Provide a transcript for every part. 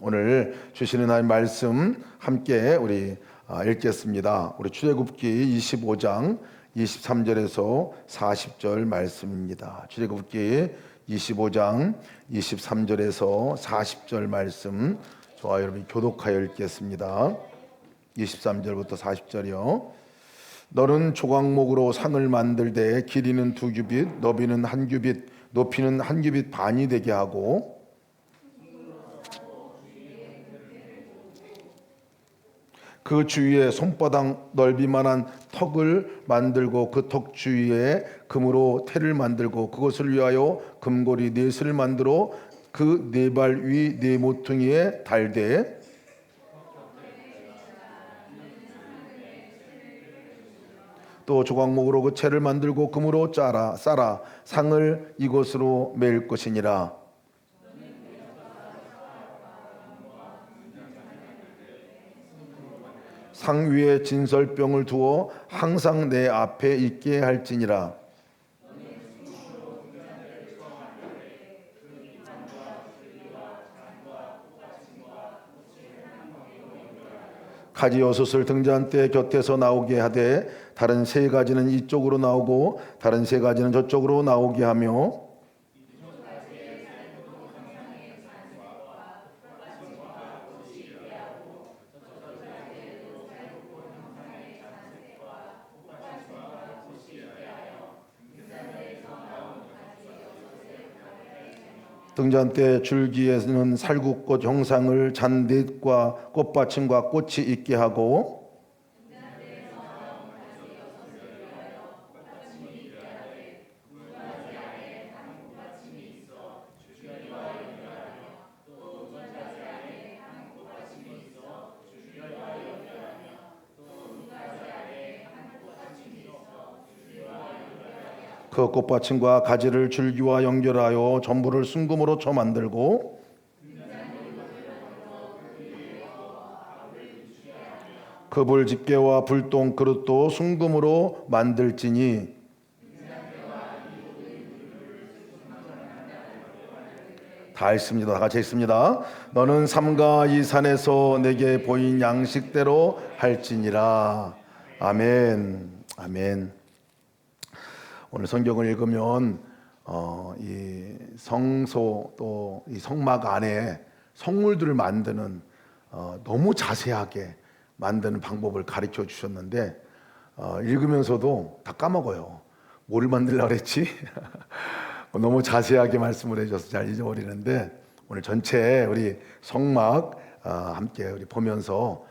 오늘 주시는 하나님 말씀 함께 우리 읽겠습니다. 우리 출애굽기 25장 23절에서 40절 말씀입니다. 출애굽기 25장 23절에서 40절 말씀 저와 여러분이 교독하여 읽겠습니다. 23절부터 40절이요. 너는 조각목으로 상을 만들되 길이는 2규빗, 너비는 1규빗, 높이는 1규빗 반이 되게 하고 그 주위에 손바닥 넓이만한 턱을 만들고 그 턱 주위에 금으로 태를 만들고 그것을 위하여 금고리 4섯을 만들어 그 4발 위 4모퉁이에 달되 또 조각목으로 그 채를 만들고 금으로 싸라 상을 이곳으로 매일 것이니라. 상 위에 진설병을 두어 항상 내 앞에 있게 할지니라. 가지 6을 등잔대 곁에서 나오게 하되 다른 3가지는 이쪽으로 나오고 다른 3가지는 저쪽으로 나오게 하며 등잔대 줄기에는 살구꽃 형상을 잔디과 꽃받침과 꽃이 있게 하고 그 꽃받침과 가지를 줄기와 연결하여 전부를 순금으로 쳐 만들고 그 불 집게와 불똥 그릇도 순금으로 만들지니 다 읽습니다. 다 같이 읽습니다. 너는 삼가 이 산에서 내게 보인 양식대로 할지니라. 아멘. 아멘. 오늘 성경을 읽으면 이 성소 또 이 성막 안에 성물들을 만드는 너무 자세하게 만드는 방법을 가르쳐 주셨는데 읽으면서도 다 까먹어요. 뭘 만들려고 그랬지? 너무 자세하게 말씀을 해줘서 잘 잊어버리는데 오늘 전체 우리 성막 함께 우리 보면서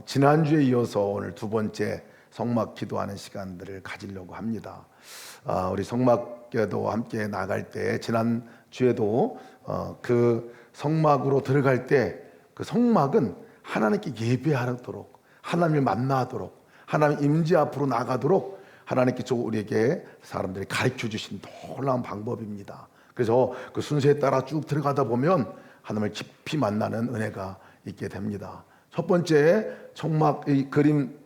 지난주에 이어서 오늘 2번째 성막 기도하는 시간들을 가지려고 합니다. 우리 성막에도 함께 나갈 때 지난 주에도 그 성막으로 들어갈 때 그 성막은 하나님께 예배하도록 하나님을 만나도록 하나님 임재 앞으로 나가도록 하나님께서 우리에게 사람들이 가르쳐 주신 놀라운 방법입니다. 그래서 그 순서에 따라 쭉 들어가다 보면 하나님을 깊이 만나는 은혜가 있게 됩니다. 첫 번째 성막 이 그림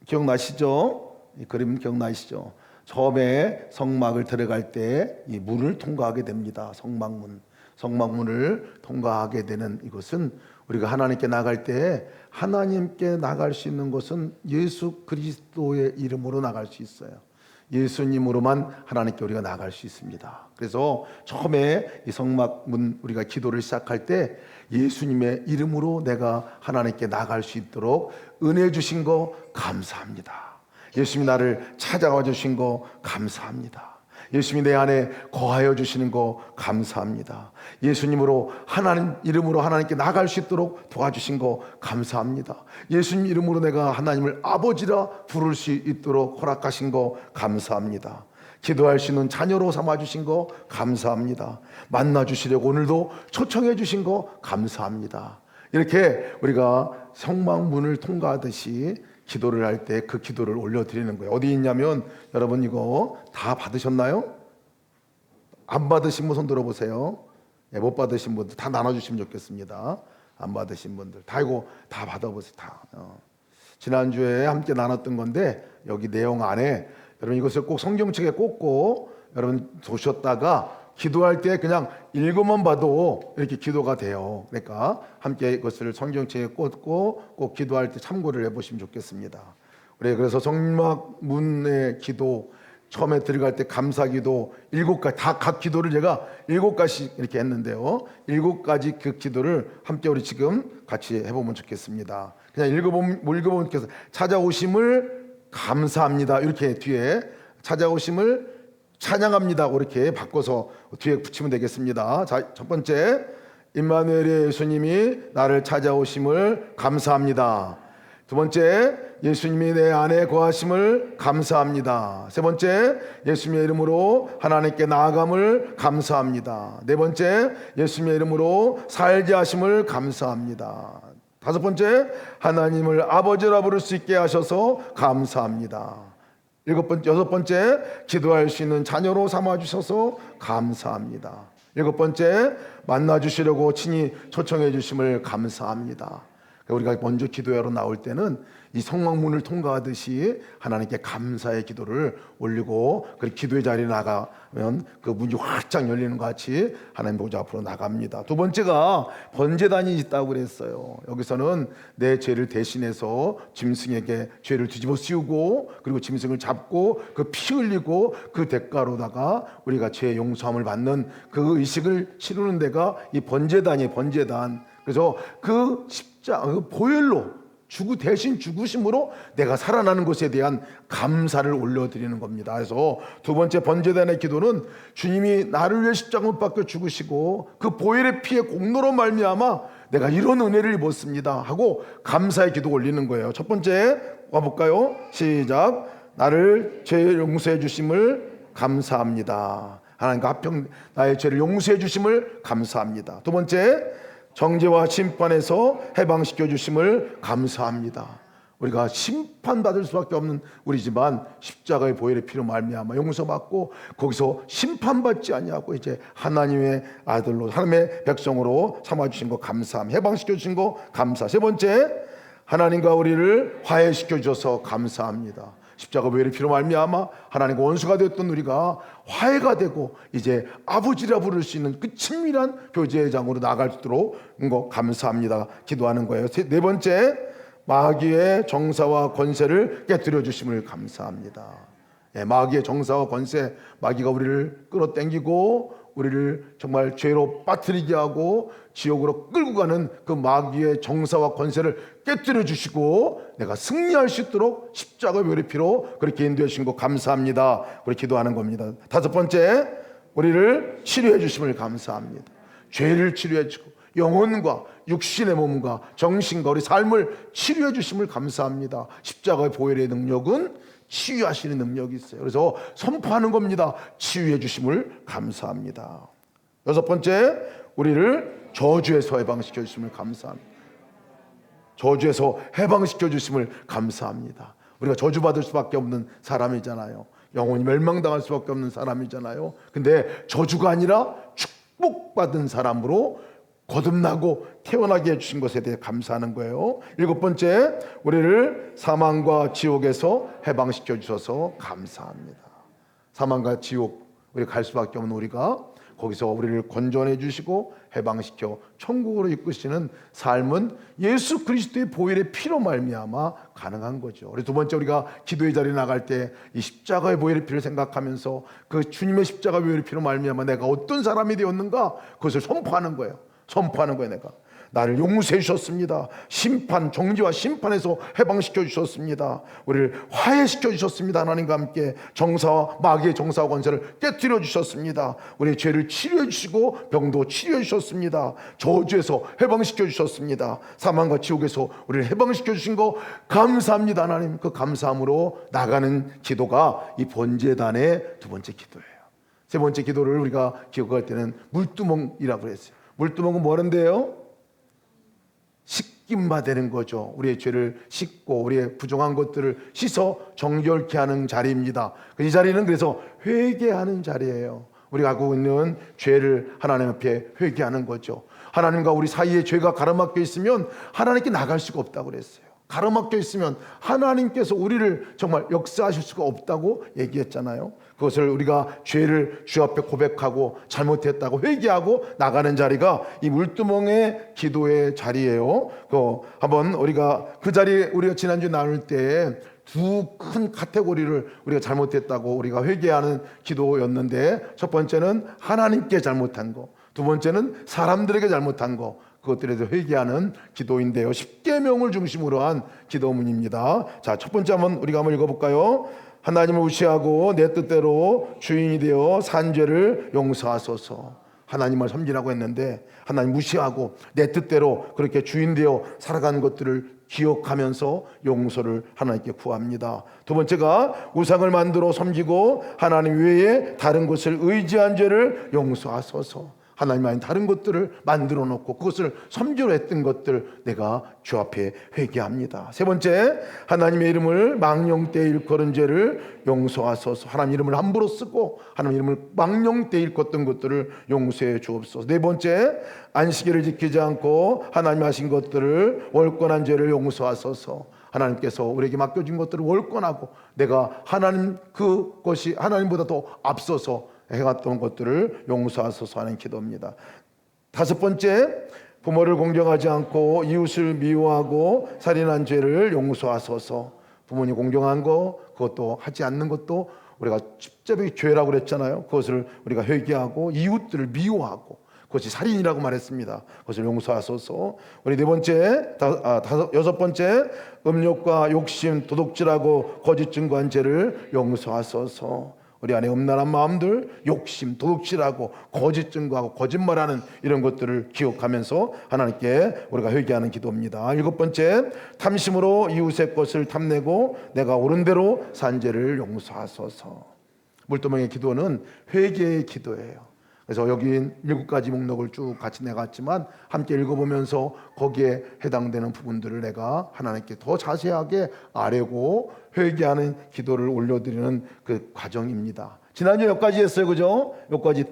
기억나시죠? 이 그림 기억나시죠? 처음에 성막을 들어갈 때 이 문을 통과하게 됩니다. 성막문을 통과하게 되는 이것은 우리가 하나님께 나갈 때 하나님께 나갈 수 있는 것은 예수 그리스도의 이름으로 나갈 수 있어요. 예수님으로만 하나님께 우리가 나갈 수 있습니다. 그래서 처음에 이 성막문 우리가 기도를 시작할 때 예수님의 이름으로 내가 하나님께 나갈 수 있도록 은혜 주신 거 감사합니다. 예수님이 나를 찾아와 주신 거 감사합니다. 예수님이 내 안에 거하여 주시는 거 감사합니다. 예수님으로 하나님 이름으로 하나님께 나갈 수 있도록 도와주신 거 감사합니다. 예수님 이름으로 내가 하나님을 아버지라 부를 수 있도록 허락하신 거 감사합니다. 기도할 수 있는 자녀로 삼아주신 거 감사합니다. 만나주시려고 오늘도 초청해 주신 거 감사합니다. 이렇게 우리가 성막문을 통과하듯이 기도를 할 때 그 기도를 올려드리는 거예요. 어디 있냐면 여러분 이거 다 받으셨나요? 안 받으신 분 손 들어보세요. 못 받으신 분들 다 나눠주시면 좋겠습니다. 안 받으신 분들 다 이거 다 받아보세요. 다. 지난주에 함께 나눴던 건데 여기 내용 안에 여러분 이것을 꼭 성경책에 꽂고 여러분 보셨다가 기도할 때 그냥 읽어만 봐도 이렇게 기도가 돼요. 그러니까 함께 이것을 성경책에 꽂고 꼭 기도할 때 참고를 해보시면 좋겠습니다. 그래서 성막문의 기도, 처음에 들어갈 때 감사기도 7가지, 다 각 기도를 제가 7가지 이렇게 했는데요. 7가지 그 기도를 함께 우리 지금 같이 해보면 좋겠습니다. 그냥 읽어보면 찾아오심을 감사합니다. 이렇게 뒤에 찾아오심을 찬양합니다. 이렇게 바꿔서 뒤에 붙이면 되겠습니다. 자, 첫 번째, 임마누엘의 예수님이 나를 찾아오심을 감사합니다. 두 번째, 예수님이 내 안에 거하심을 감사합니다. 세 번째, 예수님의 이름으로 하나님께 나아감을 감사합니다. 네 번째, 예수님의 이름으로 살게 하심을 감사합니다. 다섯 번째, 하나님을 아버지라 부를 수 있게 하셔서 감사합니다. 여섯 번째, 기도할 수 있는 자녀로 삼아주셔서 감사합니다. 일곱 번째, 만나주시려고 친히 초청해 주심을 감사합니다. 우리가 먼저 기도하러 나올 때는 이 성막문을 통과하듯이 하나님께 감사의 기도를 올리고, 그 기도의 자리에 나가면 그 문이 활짝 열리는 것 같이 하나님 보좌 앞으로 나갑니다. 두 번째가 번제단이 있다고 그랬어요. 여기서는 내 죄를 대신해서 짐승에게 죄를 뒤집어 씌우고, 그리고 짐승을 잡고 그 피 흘리고 그 대가로다가 우리가 죄 용서함을 받는 그 의식을 치르는 데가 이 번제단이에요. 번제단. 그래서 그 그 보혈로 대신 죽으심으로 내가 살아나는 것에 대한 감사를 올려드리는 겁니다. 그래서 두 번째 번제단의 기도는 주님이 나를 위해 십자가 못 박혀 죽으시고 그 보혈의 피의 공로로 말미암아 내가 이런 은혜를 입었습니다 하고 감사의 기도 올리는 거예요. 첫 번째 와볼까요? 시작. 나를 죄 용서해 주심을 감사합니다. 하나님과 합평 나의 죄를 용서해 주심을 감사합니다. 두 번째, 정죄와 심판에서 해방시켜 주심을 감사합니다. 우리가 심판받을 수밖에 없는 우리지만 십자가의 보혈의 피로 말미암아 용서받고 거기서 심판받지 아니하고 이제 하나님의 아들로, 하나님의 백성으로 삼아주신 거 감사합니다. 해방시켜 주신 거 감사. 세 번째, 하나님과 우리를 화해시켜 주셔서 감사합니다. 십자가 보혈의 피로 말미암아 하나님과 원수가 되었던 우리가 화해가 되고 이제 아버지라 부를 수 있는 그 친밀한 교제의 장으로 나갈 수 있도록 거 감사합니다. 기도하는 거예요. 네 번째, 마귀의 정사와 권세를 깨뜨려 주심을 감사합니다. 마귀의 정사와 권세, 마귀가 우리를 끌어당기고 우리를 정말 죄로 빠뜨리게 하고 지옥으로 끌고 가는 그 마귀의 정사와 권세를 깨뜨려 주시고 내가 승리할 수 있도록 십자가 보혈의 피로 그렇게 인도해 주신 거 감사합니다. 우리 기도하는 겁니다. 다섯 번째, 우리를 치료해 주심을 감사합니다. 죄를 치료해 주고 영혼과 육신의 몸과 정신과 우리 삶을 치료해 주심을 감사합니다. 십자가의 보혈의 능력은 치유하시는 능력이 있어요. 그래서 선포하는 겁니다. 치유해 주심을 감사합니다. 여섯 번째, 우리를 저주에서 해방시켜 주심을 감사합니다. 저주에서 해방시켜 주심을 감사합니다. 우리가 저주받을 수밖에 없는 사람이잖아요. 영혼이 멸망당할 수밖에 없는 사람이잖아요. 근데 저주가 아니라 축복받은 사람으로 거듭나고 태어나게 해주신 것에 대해 감사하는 거예요. 일곱 번째, 우리를 사망과 지옥에서 해방시켜 주셔서 감사합니다. 사망과 지옥, 우리 갈 수밖에 없는 우리가 거기서 우리를 건져내 주시고 해방시켜 천국으로 이끄시는 삶은 예수 그리스도의 보혈의 피로 말미암아 가능한 거죠. 그래서 두 번째, 우리가 기도의 자리에 나갈 때 이 십자가의 보혈의 피를 생각하면서 그 주님의 십자가 보혈의 피로 말미암아 내가 어떤 사람이 되었는가 그것을 선포하는 거예요. 선포하는 거예요. 내가 나를 용서해 주셨습니다. 심판, 정죄와 심판에서 해방시켜 주셨습니다. 우리를 화해시켜 주셨습니다. 하나님과 함께 정사와 마귀의 정사와 권세를 깨뜨려 주셨습니다. 우리의 죄를 치료해 주시고 병도 치료해 주셨습니다. 저주에서 해방시켜 주셨습니다. 사망과 지옥에서 우리를 해방시켜 주신 거 감사합니다. 하나님, 그 감사함으로 나가는 기도가 이 번제단의 두 번째 기도예요. 세 번째 기도를 우리가 기억할 때는 물두멍이라고 했어요. 물두멍은 뭐는데요? 씻김바 되는 거죠. 우리의 죄를 씻고 우리의 부정한 것들을 씻어 정결케 하는 자리입니다. 이 자리는 그래서 회개하는 자리예요. 우리가 갖고 있는 죄를 하나님 앞에 회개하는 거죠. 하나님과 우리 사이에 죄가 가로막혀 있으면 하나님께 나갈 수가 없다고 그랬어요. 가로막혀 있으면 하나님께서 우리를 정말 역사하실 수가 없다고 얘기했잖아요. 그것을 우리가 죄를 주 앞에 고백하고 잘못했다고 회개하고 나가는 자리가 이 물두멍의 기도의 자리예요. 한번 우리가 그 자리에 우리가 지난주 나눌 때 두 큰 카테고리를 우리가 잘못했다고 우리가 회개하는 기도였는데, 첫 번째는 하나님께 잘못한 거, 두 번째는 사람들에게 잘못한 거, 그것들에 대해서 회개하는 기도인데요. 십계명을 중심으로 한 기도문입니다. 자, 첫 번째 우리가 한번 읽어볼까요? 하나님을 무시하고 내 뜻대로 주인이 되어 산 죄를 용서하소서. 하나님을 섬기라고 했는데 하나님 무시하고 내 뜻대로 그렇게 주인 되어 살아가는 것들을 기억하면서 용서를 하나님께 구합니다. 두 번째가 우상을 만들어 섬기고 하나님 외에 다른 것을 의지한 죄를 용서하소서. 하나님 아닌 다른 것들을 만들어 놓고 그것을 섬기려 했던 것들 내가 주 앞에 회개합니다. 세 번째, 하나님의 이름을 망령되이 일컬은 죄를 용서하소서. 하나님 이름을 함부로 쓰고 하나님 이름을 망령되이 일컫던 것들을 용서해 주옵소서. 네 번째, 안식일을 지키지 않고 하나님 하신 것들을 월권한 죄를 용서하소서. 하나님께서 우리에게 맡겨진 것들을 월권하고 내가 그것이 하나님보다 더 앞서서 해갔던 것들을 용서하소서 하는 기도입니다. 다섯 번째, 부모를 공경하지 않고 이웃을 미워하고 살인한 죄를 용서하소서. 부모님 공경한 거, 그것도 하지 않는 것도 우리가 십자가의 죄라고 그랬잖아요. 그것을 우리가 회개하고 이웃들을 미워하고 그것이 살인이라고 말했습니다. 그것을 용서하소서. 우리 네 번째, 여섯 번째, 음욕과 욕심, 도둑질하고 거짓 증거한 죄를 용서하소서. 우리 안에 음란한 마음들, 욕심, 도둑질하고 거짓 증거하고 거짓말하는 이런 것들을 기억하면서 하나님께 우리가 회개하는 기도입니다. 일곱 번째, 탐심으로 이웃의 것을 탐내고 내가 옳은 대로 산 죄를 용서하소서. 물두멍의 기도는 회개의 기도예요. 그래서 여기 7가지 목록을 쭉 같이 내갔지만 함께 읽어보면서 거기에 해당되는 부분들을 내가 하나님께 더 자세하게 아뢰고 회개하는 기도를 올려드리는 그 과정입니다. 지난주에 여기까지 했어요, 그죠? 여기까지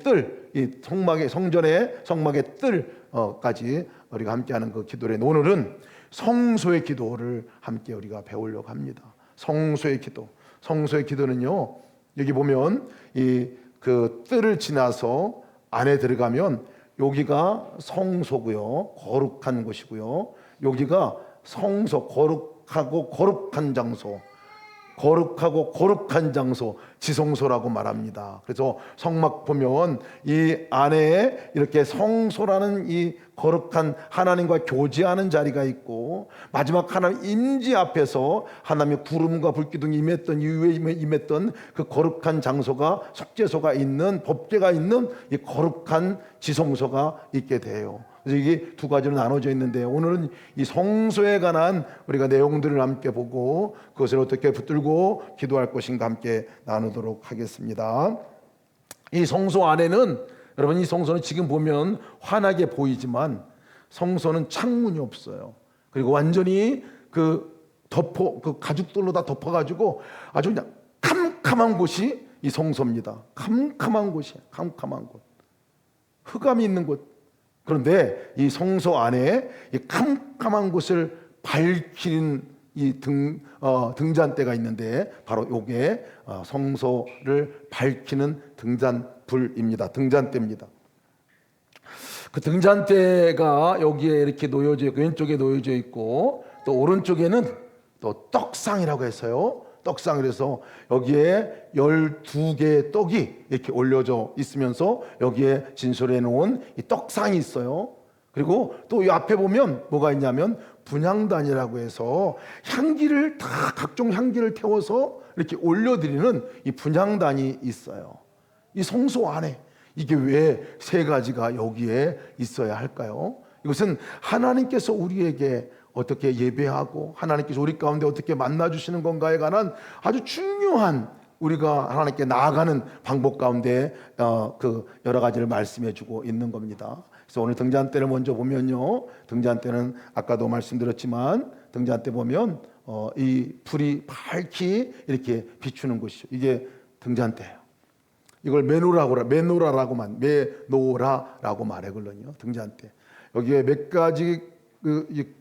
이 성전의 성막의 뜰까지 우리가 함께하는 그 기도를, 오늘은 성소의 기도를 함께 우리가 배우려고 합니다. 성소의 기도. 성소의 기도는요, 여기 보면 그 뜰을 지나서 안에 들어가면 여기가 성소고요, 거룩한 곳이고요. 여기가 성소, 거룩하고 거룩한 장소, 거룩하고 거룩한 장소, 지성소라고 말합니다. 그래서 성막 보면 이 안에 이렇게 성소라는 이 거룩한 하나님과 교제하는 자리가 있고, 마지막 하나님 임지 앞에서 하나님의 구름과 불기둥이 임했던 이후에 임했던 그 거룩한 장소가, 속죄소가 있는, 법궤가 있는 이 거룩한 지성소가 있게 돼요. 그래서 이게 두 가지로 나눠져 있는데, 오늘은 이 성소에 관한 우리가 내용들을 함께 보고 그것을 어떻게 붙들고 기도할 것인가 함께 나누도록 하겠습니다. 이 성소 안에는, 여러분, 이 성소는 지금 보면 환하게 보이지만 성소는 창문이 없어요. 그리고 완전히 그 가죽돌로 다 덮어가지고 아주 그냥 캄캄한 곳이 이 성소입니다. 캄캄한 곳이에요. 캄캄한 곳, 흑암이 있는 곳. 그런데 이 성소 안에 이 캄캄한 곳을 밝히는 이 등잔대가 있는데, 바로 요게 성소를 밝히는 등잔불입니다. 등잔대입니다. 그 등잔대가 여기에 이렇게 놓여져 있고, 왼쪽에 놓여져 있고, 또 오른쪽에는 또 떡상이라고 해서요, 떡상을 해서 여기에 12개의 떡이 이렇게 올려져 있으면서 여기에 진솔해 놓은 이 떡상이 있어요. 그리고 또 이 앞에 보면 뭐가 있냐면 분향단이라고 해서 향기를 다, 각종 향기를 태워서 이렇게 올려드리는 이 분향단이 있어요. 이 성소 안에 이게 왜 세 가지가 여기에 있어야 할까요? 이것은 하나님께서 우리에게 어떻게 예배하고 하나님께서 우리 가운데 어떻게 만나주시는 건가에 관한 아주 중요한, 우리가 하나님께 나아가는 방법 가운데 그 여러 가지를 말씀해주고 있는 겁니다. 그래서 오늘 등잔대를 먼저 보면요, 등잔대는 아까도 말씀드렸지만 등잔대 보면 이 불이 밝히 이렇게 비추는 것이죠. 이게 등잔대예요. 이걸 메노라라고 말하거든요. 등잔대. 여기에 몇 가지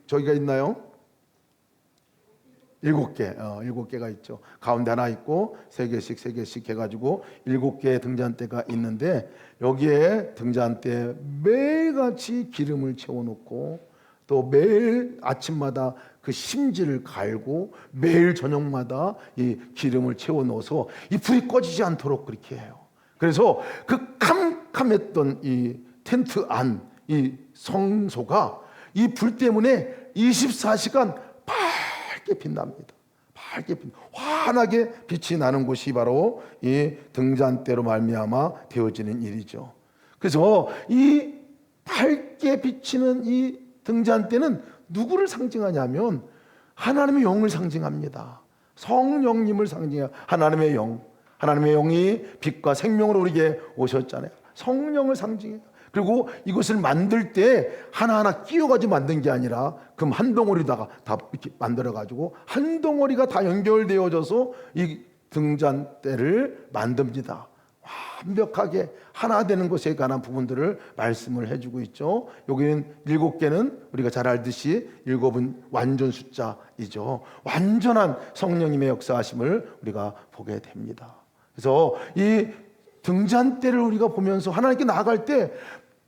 저기가 있나요? 일곱 개가 있죠. 가운데 하나 있고 세 개씩 해가지고 7개의 등잔대가 있는데 여기에 등잔대에 매일같이 기름을 채워놓고 또 매일 아침마다 그 심지를 갈고 매일 저녁마다 이 기름을 채워넣어서 이 불이 꺼지지 않도록 그렇게 해요. 그래서 그 캄캄했던 이 텐트 안, 이 성소가 이 불 때문에 24시간 밝게 빛납니다. 환하게 빛이 나는 곳이 바로 이 등잔대로 말미암아 되어지는 일이죠. 그래서 이 밝게 비치는 이 등잔대는 누구를 상징하냐면 하나님의 영을 상징합니다. 성령님을 상징해요. 하나님의 영이 빛과 생명으로 우리에게 오셨잖아요. 성령을 상징해요. 그리고 이것을 만들 때 하나하나 끼워가지고 만든 게 아니라 금 한 덩어리다가 다 이렇게 만들어가지고 한 덩어리가 다 연결되어져서 이 등잔대를 만듭니다. 완벽하게 하나 되는 것에 관한 부분들을 말씀을 해주고 있죠. 여기는 7개는 우리가 잘 알듯이 7은 완전 숫자이죠. 완전한 성령님의 역사하심을 우리가 보게 됩니다. 그래서 이 등잔대를 우리가 보면서 하나님께 나아갈 때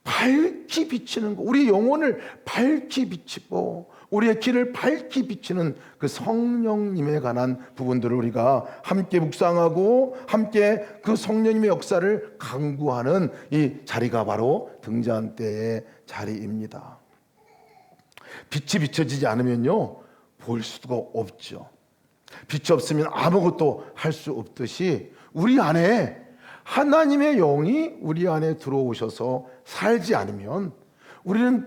밝히 비치는 것, 우리 영혼을 밝히 비치고 우리의 길을 밝히 비치는 그 성령님에 관한 부분들을 우리가 함께 묵상하고 함께 그 성령님의 역사를 강구하는 이 자리가 바로 등잔대의 자리입니다. 빛이 비춰지지 않으면요 볼 수가 없죠. 빛이 없으면 아무것도 할 수 없듯이 우리 안에 하나님의 영이 우리 안에 들어오셔서 살지 않으면 우리는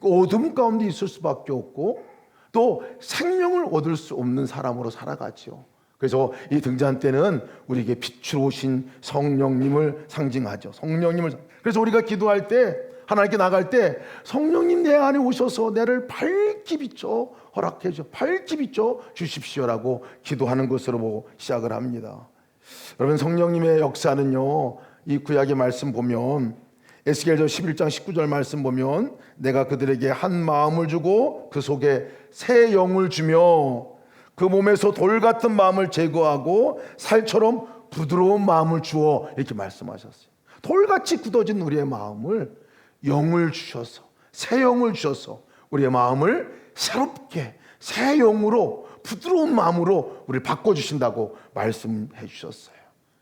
어둠 가운데 있을 수밖에 없고 또 생명을 얻을 수 없는 사람으로 살아가죠. 그래서 이 등잔대는 우리에게 빛으로 오신 성령님을 상징하죠. 그래서 우리가 기도할 때 하나님께 나갈 때 성령님 내 안에 오셔서 나를 밝히 비춰 허락해 주십시오. 밝히 비춰 주십시오라고 기도하는 것으로 시작을 합니다. 여러분 성령님의 역사는요 이 구약의 말씀 보면 에스겔서 11장 19절 말씀 보면 내가 그들에게 한 마음을 주고 그 속에 새 영을 주며 그 몸에서 돌 같은 마음을 제거하고 살처럼 부드러운 마음을 주어 이렇게 말씀하셨어요. 돌같이 굳어진 우리의 마음을 영을 주셔서 새 영을 주셔서 우리의 마음을 새롭게 새 영으로 부드러운 마음으로 우리를 바꿔주신다고 말씀해 주셨어요.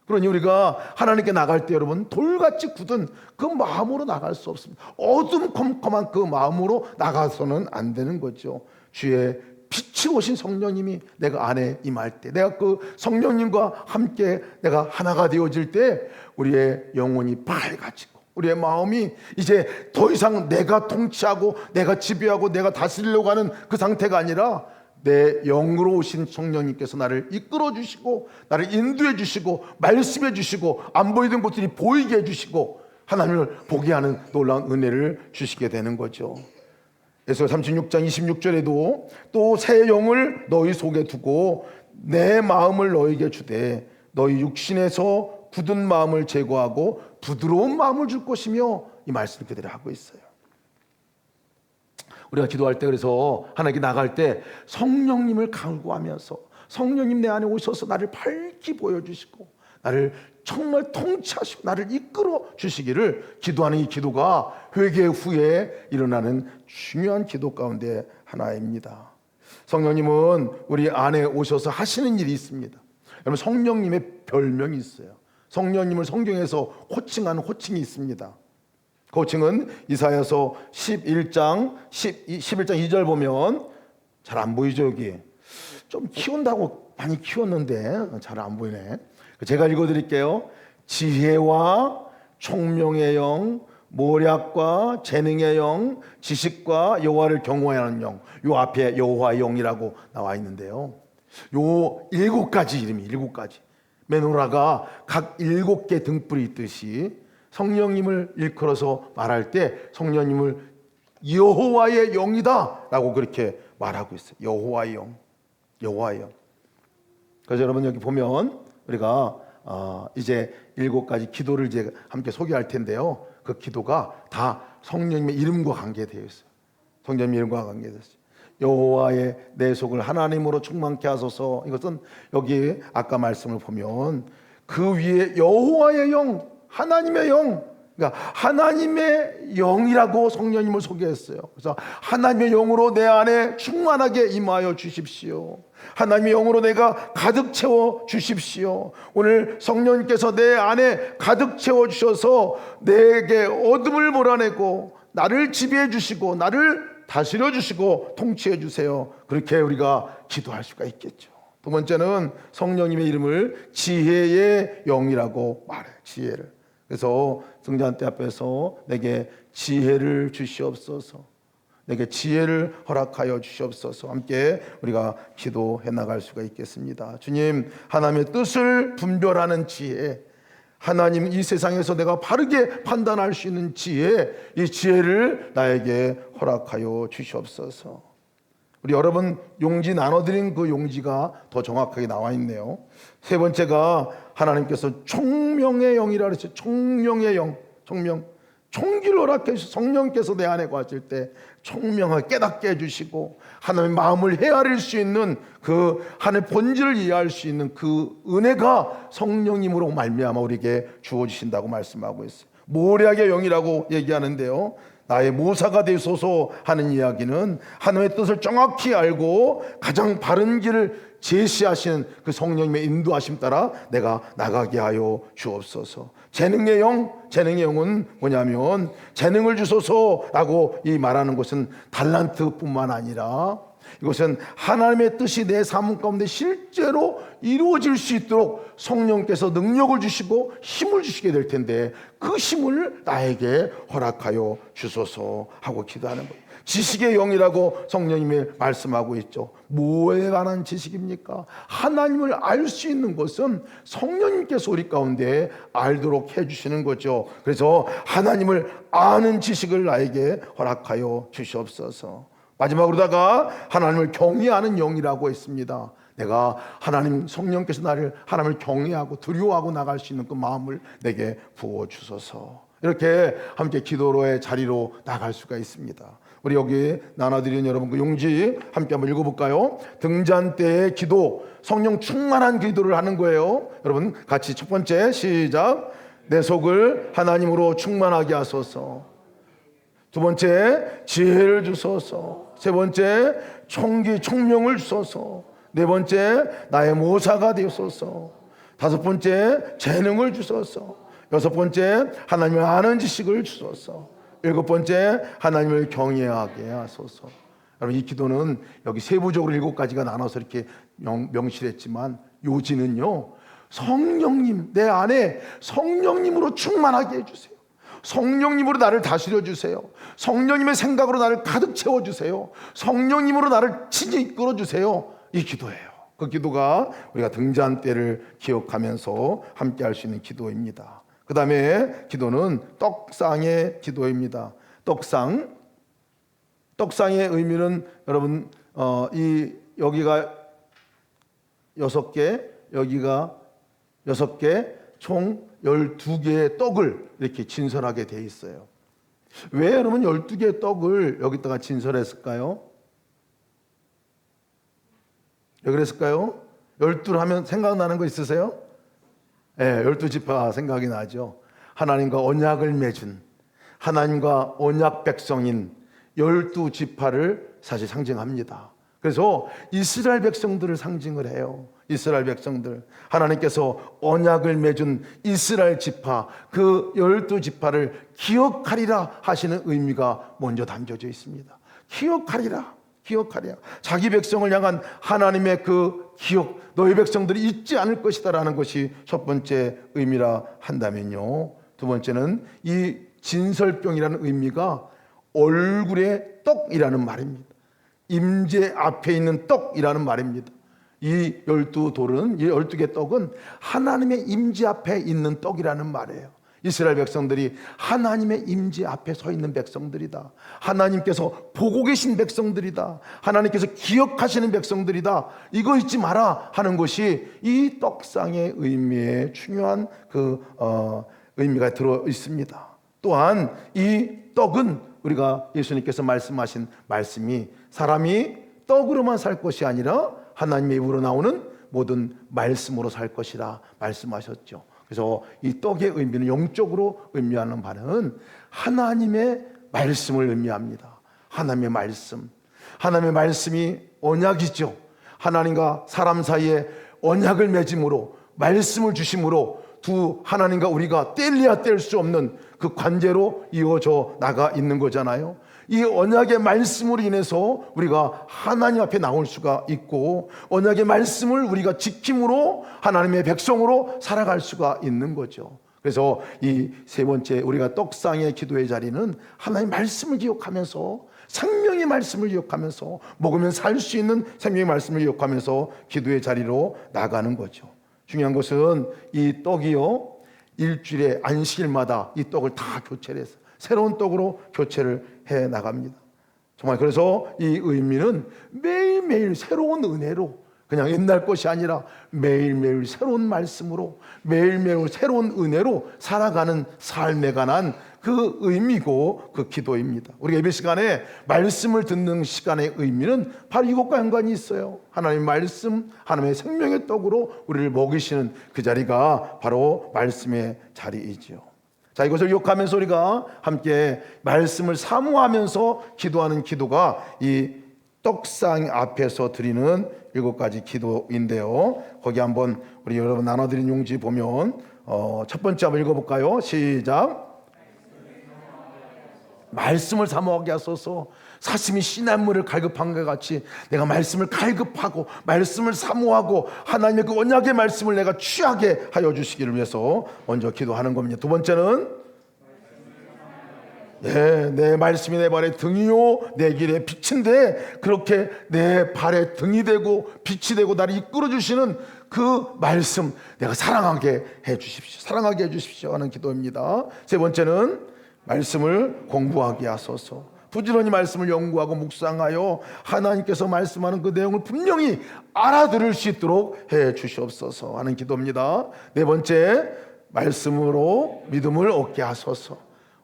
그러니 우리가 하나님께 나갈 때 여러분 돌같이 굳은 그 마음으로 나갈 수 없습니다. 어둠컴컴한 그 마음으로 나가서는 안 되는 거죠. 주의 빛이 오신 성령님이 내가 안에 임할 때 내가 그 성령님과 함께 내가 하나가 되어질 때 우리의 영혼이 밝아지고 우리의 마음이 이제 더 이상 내가 통치하고 내가 지배하고 내가 다스리려고 하는 그 상태가 아니라 내 영으로 오신 성령님께서 나를 이끌어 주시고 나를 인도해 주시고 말씀해 주시고 안 보이던 것들이 보이게 해 주시고 하나님을 보게 하는 놀라운 은혜를 주시게 되는 거죠. 에스겔 36장 26절에도 또 새 영을 너희 속에 두고 내 마음을 너희에게 주되 너희 육신에서 굳은 마음을 제거하고 부드러운 마음을 줄 것이며 이 말씀을 그대로 하고 있어요. 우리가 기도할 때 그래서 하나님께 나갈 때 성령님을 간구하면서 성령님 내 안에 오셔서 나를 밝히 보여주시고 나를 정말 통치하시고 나를 이끌어 주시기를 기도하는 이 기도가 회개 후에 일어나는 중요한 기도 가운데 하나입니다. 성령님은 우리 안에 오셔서 하시는 일이 있습니다. 여러분 성령님의 별명이 있어요. 성령님을 성경에서 호칭하는 호칭이 있습니다. 그 호칭은 이사야서 11장 2절 보면 잘 안 보이죠. 여기 좀 키운다고 많이 키웠는데 잘 안 보이네. 제가 읽어드릴게요. 지혜와 총명의 영, 모략과 재능의 영, 지식과 여호와를 경외하는 영. 요 앞에 여호와의 영이라고 나와 있는데요. 요 7가지 이름이 7가지. 메노라가 각 7개 등불이 있듯이 성령님을 일컬어서 말할 때 성령님을 여호와의 영이다 라고 그렇게 말하고 있어요. 여호와의 영, 여호와의 영. 그래서 여러분 여기 보면 우리가 이제 7가지 기도를 이제 함께 소개할 텐데요. 그 기도가 다 성령님의 이름과 관계되어 있어요. 성령님의 이름과 관계되어 있어요. 여호와의 내 속을 하나님으로 충만케 하소서. 이것은 여기 아까 말씀을 보면 그 위에 여호와의 영, 하나님의 영, 그러니까 하나님의 영이라고 성령님을 소개했어요. 그래서 하나님의 영으로 내 안에 충만하게 임하여 주십시오. 하나님의 영으로 내가 가득 채워 주십시오. 오늘 성령님께서 내 안에 가득 채워 주셔서 내게 어둠을 몰아내고 나를 지배해 주시고 나를 다스려 주시고 통치해 주세요. 그렇게 우리가 기도할 수가 있겠죠. 두 번째는 성령님의 이름을 지혜의 영이라고 말해요. 지혜를. 그래서 성전대 앞에서 내게 지혜를 주시옵소서, 내게 지혜를 허락하여 주시옵소서. 함께 우리가 기도해 나갈 수가 있겠습니다. 주님, 하나님의 뜻을 분별하는 지혜, 하나님 이 세상에서 내가 바르게 판단할 수 있는 지혜, 이 지혜를 나에게 허락하여 주시옵소서. 우리 여러분 용지 나눠드린 그 용지가 더 정확하게 나와 있네요. 세 번째가 하나님께서 총명의 영이라 그랬어요. 총명의 영, 총기를 허락해 주셔서 성령께서 내 안에 거하실 때 총명하게 깨닫게 해주시고 하나님의 마음을 헤아릴 수 있는 그 하나님의 본질을 이해할 수 있는 그 은혜가 성령님으로 말미암아 우리에게 주어지신다고 말씀하고 있어요. 모략의 영이라고 얘기하는데요, 나의 모사가 되소서 하는 이야기는 하나님의 뜻을 정확히 알고 가장 바른 길을 제시하시는 그 성령님의 인도하심 따라 내가 나가게 하여 주옵소서. 재능의 영은 뭐냐면 재능을 주소서라고 이 말하는 것은 달란트뿐만 아니라 이것은 하나님의 뜻이 내 삶 가운데 실제로 이루어질 수 있도록 성령께서 능력을 주시고 힘을 주시게 될 텐데 그 힘을 나에게 허락하여 주소서 하고 기도하는 거예요. 지식의 영이라고 성령님이 말씀하고 있죠. 뭐에 관한 지식입니까? 하나님을 알 수 있는 것은 성령님께서 우리 가운데 알도록 해주시는 거죠. 그래서 하나님을 아는 지식을 나에게 허락하여 주시옵소서. 마지막으로다가 하나님을 경외하는 영이라고 했습니다. 내가 하나님 성령께서 나를 하나님을 경외하고 두려워하고 나갈 수 있는 그 마음을 내게 부어주소서. 이렇게 함께 기도로의 자리로 나갈 수가 있습니다. 우리 여기 나눠드린 여러분 그 용지 함께 한번 읽어볼까요? 등잔 때의 기도, 성령 충만한 기도를 하는 거예요. 여러분 같이 첫 번째 시작. 내 속을 하나님으로 충만하게 하소서. 두 번째 지혜를 주소서. 세 번째 총명을 주소서. 네 번째 나의 모사가 되소서. 다섯 번째 재능을 주소서. 여섯 번째 하나님을 아는 지식을 주소서. 일곱 번째 하나님을 경외하게 하소서. 여러분 이 기도는 여기 세부적으로 7가지가 나눠서 이렇게 명시했지만 요지는요, 성령님 내 안에 성령님으로 충만하게 해주세요. 성령님으로 나를 다스려 주세요. 성령님의 생각으로 나를 가득 채워 주세요. 성령님으로 나를 친히 이끌어 주세요. 이 기도예요. 그 기도가 우리가 등잔 때를 기억하면서 함께 할 수 있는 기도입니다. 그 다음에 기도는 떡상의 기도입니다. 떡상의 의미는 여러분 이 여기가 6개, 여기가 6개, 총 12개의 떡을 이렇게 진설하게 돼 있어요. 왜 여러분 12개의 떡을 여기다가 진설했을까요? 왜 그랬을까요? 12를 하면 생각나는 거 있으세요? 네, 12지파 생각이 나죠. 하나님과 언약을 맺은, 하나님과 언약 백성인 12지파를 사실 상징합니다. 그래서 이스라엘 백성들을 상징을 해요. 이스라엘 백성들, 하나님께서 언약을 맺은 이스라엘 지파, 그 12지파를 기억하리라 하시는 의미가 먼저 담겨져 있습니다. 기억하리라. 자기 백성을 향한 하나님의 그 기억, 너희 백성들이 잊지 않을 것이다 라는 것이 첫 번째 의미라 한다면요, 두 번째는 이 진설병이라는 의미가 얼굴의 떡이라는 말입니다. 임재 앞에 있는 떡이라는 말입니다. 이 12돌은, 이 12개 떡은 하나님의 임재 앞에 있는 떡이라는 말이에요. 이스라엘 백성들이 하나님의 임재 앞에 서 있는 백성들이다. 하나님께서 보고 계신 백성들이다. 하나님께서 기억하시는 백성들이다. 이거 잊지 마라 하는 것이 이 떡상의 의미에 중요한 그 의미가 들어 있습니다. 또한 이 떡은 우리가 예수님께서 말씀하신 말씀이 사람이 떡으로만 살 것이 아니라 하나님의 입으로 나오는 모든 말씀으로 살 것이라 말씀하셨죠. 그래서 이 떡의 의미는 영적으로 의미하는 바는 하나님의 말씀을 의미합니다. 하나님의 말씀. 하나님의 말씀이 언약이죠. 하나님과 사람 사이에 언약을 맺음으로, 말씀을 주심으로 두 하나님과 우리가 뗄래야 뗄 수 없는 그 관계로 이어져 나가 있는 거잖아요. 이 언약의 말씀으로 인해서 우리가 하나님 앞에 나올 수가 있고, 언약의 말씀을 우리가 지킴으로 하나님의 백성으로 살아갈 수가 있는 거죠. 그래서 이 세 번째, 우리가 떡상의 기도의 자리는 하나님의 말씀을 기억하면서, 생명의 말씀을 기억하면서, 먹으면 살 수 있는 생명의 말씀을 기억하면서 기도의 자리로 나가는 거죠. 중요한 것은 이 떡이요, 일주일에 안식일마다 이 떡을 다 교체를 해서 새로운 떡으로 교체를 해 나갑니다. 정말 그래서 이 의미는 매일매일 새로운 은혜로, 그냥 옛날 것이 아니라 매일매일 새로운 말씀으로, 매일매일 새로운 은혜로 살아가는 삶에 관한 그 의미고 그 기도입니다. 우리가 예배 시간에 말씀을 듣는 시간의 의미는 바로 이것과 연관이 있어요. 하나님의 말씀, 하나님의 생명의 떡으로 우리를 먹이시는 그 자리가 바로 말씀의 자리이지요. 자, 이것을 기억하면서 우리가 함께 말씀을 사모하면서 기도하는 기도가 이 떡상 앞에서 드리는 7가지 기도인데요. 거기 한번 우리 여러분 나눠드린 용지 보면 첫 번째 한번 읽어볼까요? 시작. 말씀을 사모하게 하소서. 사슴이 씨냇물을 갈급한 것 같이 내가 말씀을 갈급하고 말씀을 사모하고 하나님의 그 언약의 말씀을 내가 취하게 하여 주시기를 위해서 먼저 기도하는 겁니다. 두 번째는 내 말씀이 내 발의 등이요 내 길의 빛인데, 그렇게 내 발의 등이 되고 빛이 되고 나를 이끌어 주시는 그 말씀 내가 사랑하게 해 주십시오. 사랑하게 해 주십시오 하는 기도입니다. 세 번째는 말씀을 공부하게 하소서. 부지런히 말씀을 연구하고 묵상하여 하나님께서 말씀하는 그 내용을 분명히 알아들을 수 있도록 해 주시옵소서 하는 기도입니다. 네 번째, 말씀으로 믿음을 얻게 하소서.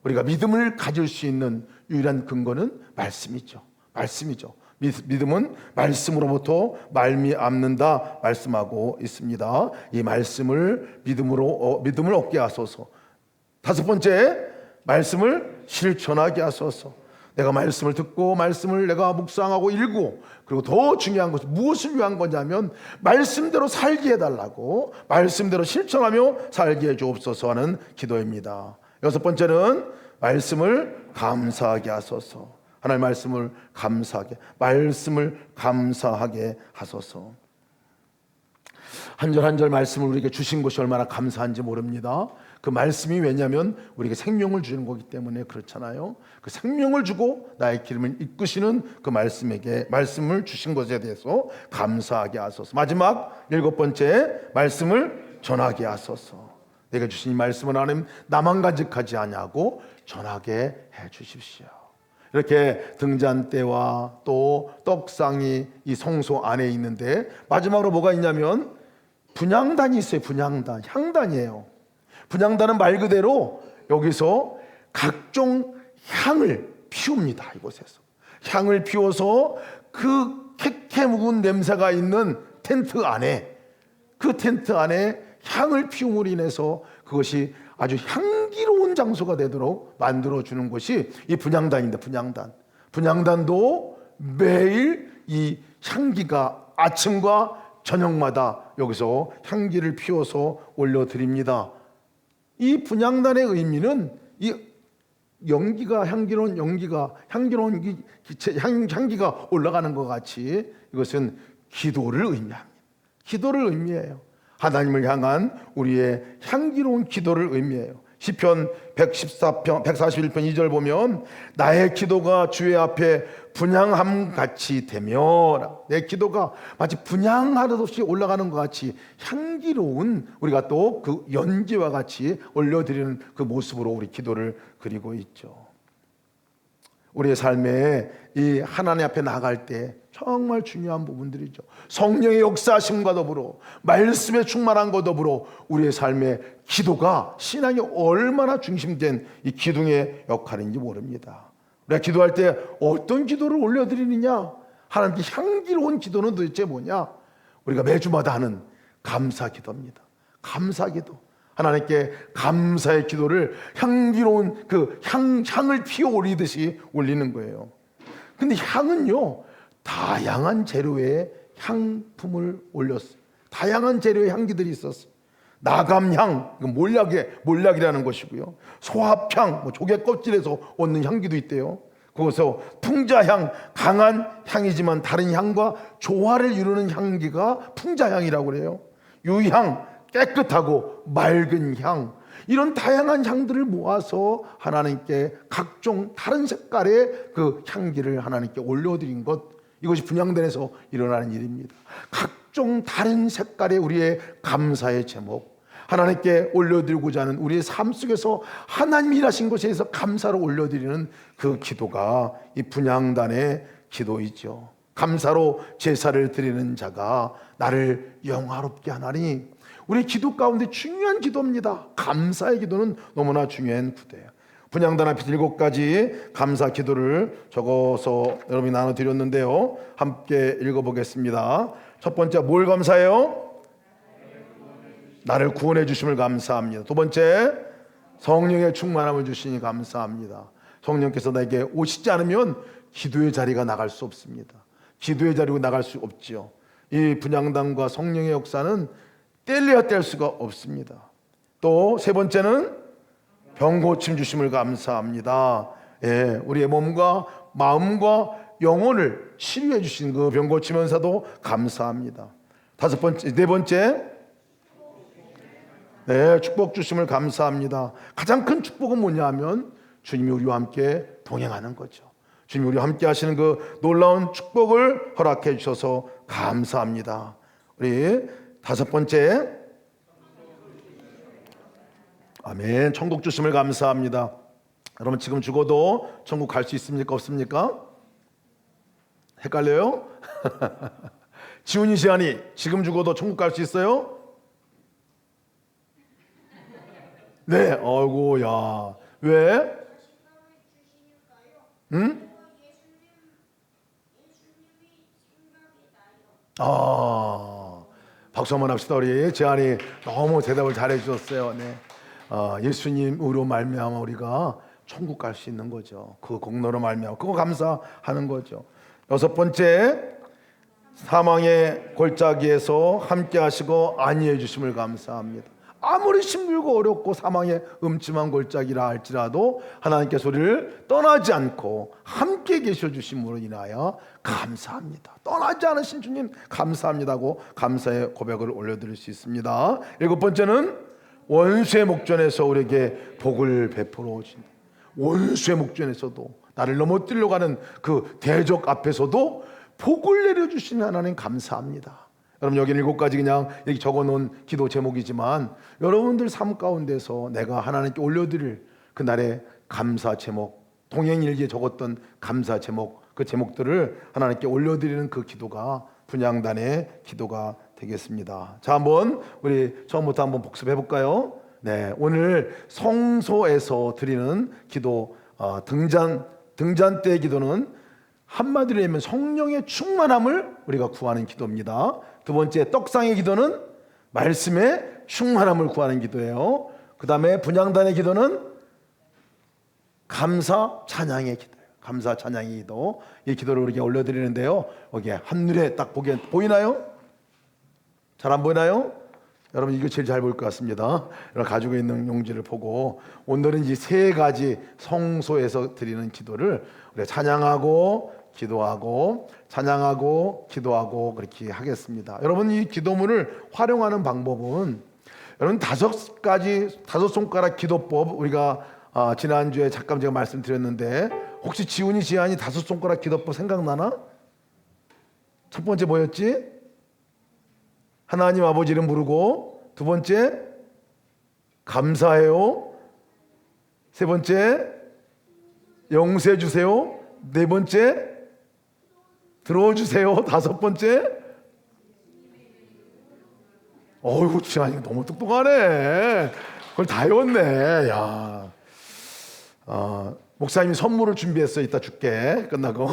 우리가 믿음을 가질 수 있는 유일한 근거는 말씀이죠. 말씀이죠. 믿음은 말씀으로부터 말미암는다 말씀하고 있습니다. 이 말씀을 믿음을 얻게 하소서. 다섯 번째, 말씀을 실천하게 하소서. 내가 말씀을 듣고 말씀을 내가 묵상하고 읽고, 그리고 더 중요한 것은 무엇을 위한 거냐면 말씀대로 살게 해달라고, 말씀대로 실천하며 살게 해주옵소서 하는 기도입니다. 여섯 번째는 말씀을 감사하게 하소서. 하나님의 말씀을 감사하게 하소서. 한 절 한 절 말씀을 우리에게 주신 것이 얼마나 감사한지 모릅니다. 그 말씀이 왜냐하면 우리에게 생명을 주는 거기 때문에 그렇잖아요. 그 생명을 주고 나의 기름을 이끄시는 그 말씀을 주신 것에 대해서 감사하게 하소서. 마지막 일곱 번째, 말씀을 전하게 하소서. 내가 주신 이 말씀은 하나님 나만 간직하지 아니하고 전하게 해 주십시오. 이렇게 등잔대와 또 떡상이 이 성소 안에 있는데, 마지막으로 뭐가 있냐면 분향단이 있어요. 분향단, 향단이에요. 분향단은 말 그대로 여기서 각종 향을 피웁니다. 이곳에서 향을 피워서 그 캐캐 묵은 냄새가 있는 텐트 안에, 그 텐트 안에 향을 피움으로 인해서 그것이 아주 향기로운 장소가 되도록 만들어주는 것이 이 분향단인데, 분향단도 매일 이 향기가 아침과 저녁마다 여기서 향기를 피워서 올려드립니다. 이 분향단의 의미는 이 향기로운 향기가 올라가는 것 같이 이것은 기도를 의미합니다. 기도를 의미해요. 하나님을 향한 우리의 향기로운 기도를 의미해요. 시편 141편 2절 보면 나의 기도가 주의 앞에 분향함 같이 되며, 내 기도가 마치 분향하듯이 올라가는 것 같이 향기로운, 우리가 또 그 연기와 같이 올려드리는 그 모습으로 우리 기도를 그리고 있죠. 우리의 삶에 이 하나님 앞에 나갈 때 정말 중요한 부분들이죠. 성령의 역사하심과 더불어 말씀에 충만한 것 더불어 우리의 삶의 기도가, 신앙이 얼마나 중심된 이 기둥의 역할인지 모릅니다. 우리가 기도할 때 어떤 기도를 올려드리느냐? 하나님께 향기로운 기도는 도대체 뭐냐? 우리가 매주마다 하는 감사 기도입니다. 감사 기도. 하나님께 감사의 기도를 향기로운 그 향을 피워 올리듯이 올리는 거예요. 근데 향은요, 다양한 재료의 향품을 올렸어요. 다양한 재료의 향기들이 있었어요. 나감향, 몰약이라는 것이고요. 소합향, 조개 껍질에서 얻는 향기도 있대요. 거기서 풍자향, 강한 향이지만 다른 향과 조화를 이루는 향기가 풍자향이라고 그래요. 유향, 깨끗하고 맑은 향, 이런 다양한 향들을 모아서 하나님께 각종 다른 색깔의 그 향기를 하나님께 올려드린 것, 이것이 분향단에서 일어나는 일입니다. 각종 다른 색깔의 우리의 감사의 제목, 하나님께 올려드리고자 하는 우리의 삶 속에서 하나님이 일하신 것에서 감사로 올려드리는 그 기도가 이 분향단의 기도이죠. 감사로 제사를 드리는 자가 나를 영화롭게 하나니, 우리 기도 가운데 중요한 기도입니다. 감사의 기도는 너무나 중요한 기도예요. 분향단 앞에 7가지 감사 기도를 적어서 여러분이 나눠드렸는데요, 함께 읽어보겠습니다. 첫 번째, 뭘 감사해요? 나를 구원해 주심을 감사합니다. 두 번째, 성령의 충만함을 주시니 감사합니다. 성령께서 나에게 오시지 않으면 기도의 자리가 나갈 수 없습니다. 기도의 자리로 나갈 수 없지요. 이 분향단과 성령의 역사는 뗄래야 뗄 수가 없습니다. 또 세 번째는 병 고침 주심을 감사합니다. 예, 우리의 몸과 마음과 영혼을 치료해 주신 그 병 고침 은사도 감사합니다. 네 번째, 네, 축복 주심을 감사합니다. 가장 큰 축복은 뭐냐 하면 주님이 우리와 함께 동행하는 거죠. 주님이 우리와 함께 하시는 그 놀라운 축복을 허락해 주셔서 감사합니다. 우리 다섯 번째, 아멘, 천국 주심을 감사합니다. 여러분, 지금 죽어도 천국 갈 수 있습니까? 없습니까? 헷갈려요? 지훈이 시안이 지금 죽어도 천국 갈 수 있어요? 네, 아이고, 야, 왜? 응? 박수 한번 합시다. 우리 재한이 너무 대답을 잘해 주셨어요. 네. 예수님으로 말미암아 우리가 천국 갈 수 있는 거죠. 그 공로로 말미암아, 그거 감사하는 거죠. 여섯 번째, 사망의 골짜기에서 함께 하시고 안위해 주심을 감사합니다. 아무리 힘들고 어렵고 사망의 음침한 골짜기라 할지라도 하나님께서 우리를 떠나지 않고 함께 계셔 주심으로 인하여 감사합니다. 떠나지 않으신 주님 감사합니다고 감사의 고백을 올려드릴 수 있습니다. 일곱 번째는 원수의 목전에서 우리에게 복을 베풀어 오신다. 원수의 목전에서도, 나를 넘어뜨리려고 하는 그 대적 앞에서도 복을 내려주시는 하나님 감사합니다. 여러분, 여기는 7가지 그냥 이렇게 적어놓은 기도 제목이지만 여러분들 삶 가운데서 내가 하나님께 올려드릴 그날의 감사 제목, 동행일기에 적었던 감사 제목, 그 제목들을 하나님께 올려드리는 그 기도가 분향단의 기도가 되겠습니다. 자, 한번 우리 처음부터 한번 복습해 볼까요? 네, 오늘 성소에서 드리는 기도, 등잔 때의 기도는 한마디로 하면 성령의 충만함을 우리가 구하는 기도입니다. 두 번째, 떡상의 기도는 말씀의 충만함을 구하는 기도예요. 그 다음에 분향단의 기도는 감사 찬양의 기도예요. 감사 찬양의 기도, 이 기도를 우리에게 올려드리는데요, 여기에 한눈에 딱 보이나요? 잘 안 보이나요? 여러분, 이거 제일 잘 보일 것 같습니다. 여러분, 가지고 있는 용지를 보고 오늘은 이 3가지 성소에서 드리는 기도를 우리가 찬양하고 기도하고 찬양하고 기도하고 그렇게 하겠습니다. 여러분, 이 기도문을 활용하는 방법은, 여러분, 5 손가락 기도법, 우리가 지난주에 잠깐 제가 말씀드렸는데, 혹시 지훈이 지한이 5 손가락 기도법 생각나나? 첫 번째 뭐였지? 하나님 아버지 이름 부르고, 두 번째 감사해요, 세 번째 용서해 주세요, 네 번째 들어주세요, 5번째, 어이구, 지한이 너무 똑똑하네. 그걸 다 외웠네. 야, 목사님이 선물을 준비했어. 이따 줄게, 끝나고.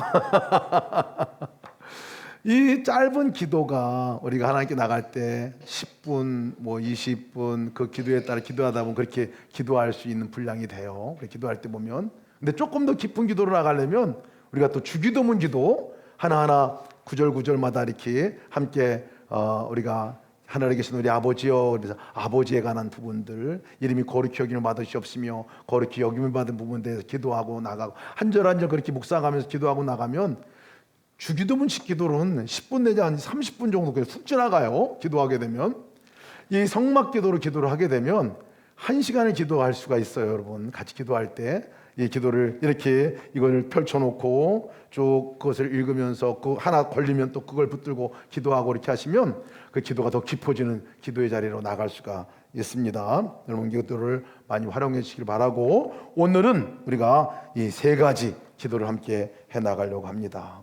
이 짧은 기도가 우리가 하나님께 나갈 때 10분, 뭐 20분 그 기도에 따라 기도하다 보면 그렇게 기도할 수 있는 분량이 돼요. 그렇게 기도할 때 보면. 근데 조금 더 깊은 기도로 나가려면 우리가 또 주기도문 기도 하나하나 구절구절마다 이렇게 함께 우리가 하늘에 계신 우리 아버지여, 그래서 아버지에 관한 부분들, 이름이 거룩히 여김을 받으시옵시며 거룩히 여김을 받은 부분에 대해서 기도하고 나가고 한 절 한 절 그렇게 묵상하면서 기도하고 나가면 주기도문식 기도로는 10분 내지 한 30분 정도 그냥 훅 지나가요. 기도하게 되면 이 성막 기도로 기도를 하게 되면 1시간을 기도할 수가 있어요. 여러분 같이 기도할 때 이 기도를 이렇게 이걸 펼쳐놓고 쭉 그것을 읽으면서 그 하나 걸리면 또 그걸 붙들고 기도하고 이렇게 하시면 그 기도가 더 깊어지는 기도의 자리로 나갈 수가 있습니다. 여러분 기도를 많이 활용해 주시길 바라고 오늘은 우리가 이 3가지 기도를 함께 해 나가려고 합니다.